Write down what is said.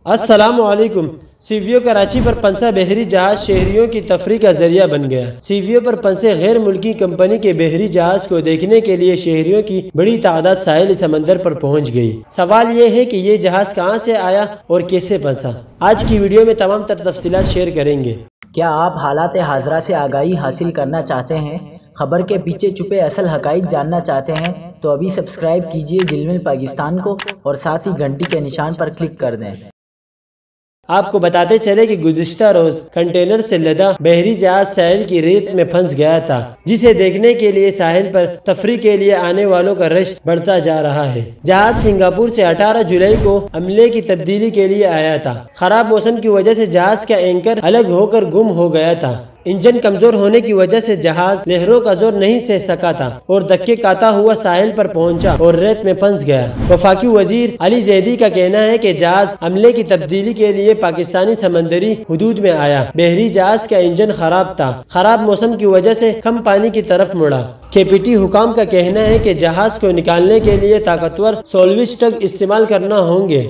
السلام علیکم۔ سی وی او کراچی پر پنسا بحری جہاز شہریوں کی تفریح کا ذریعہ بن گیا۔ سی وی او پر پنسے غیر ملکی کمپنی کے بحری جہاز کو دیکھنے کے لیے شہریوں کی بڑی تعداد ساحل سمندر پر پہنچ گئی۔ سوال یہ ہے کہ یہ جہاز کہاں سے آیا اور کیسے پنسا؟ آج کی ویڈیو میں تمام تفصیلات شیئر کریں گے۔ کیا آپ حالات حاضرہ سے آگاہی حاصل کرنا چاہتے ہیں؟ خبر کے پیچھے چھپے اصل حقائق جاننا چاہتے ہیں تو ابھی سبسکرائب کیجئے جلمل پاکستان کو اور ساتھ ہی گھنٹی کے نشان پر کلک کر دیں۔ آپ کو بتاتے چلے کہ گزشتہ روز کنٹینر سے لدا بحری جہاز ساحل کی ریت میں پھنس گیا تھا، جسے دیکھنے کے لیے ساحل پر تفریح کے لیے آنے والوں کا رش بڑھتا جا رہا ہے۔ جہاز سنگاپور سے 18 جولائی کو عملے کی تبدیلی کے لیے آیا تھا۔ خراب موسم کی وجہ سے جہاز کا اینکر الگ ہو کر گم ہو گیا تھا۔ انجن کمزور ہونے کی وجہ سے جہاز لہروں کا زور نہیں سہ سکا تھا اور دھکے کھاتا ہوا ساحل پر پہنچا اور ریت میں پھنس گیا۔ وفاقی وزیر علی زیدی کا کہنا ہے کہ جہاز عملے کی تبدیلی کے لیے پاکستانی سمندری حدود میں آیا۔ بحری جہاز کا انجن خراب تھا، خراب موسم کی وجہ سے کم پانی کی طرف مڑا۔ KPT حکام کا کہنا ہے کہ جہاز کو نکالنے کے لیے طاقتور سولویج ٹگ استعمال کرنا ہوں گے۔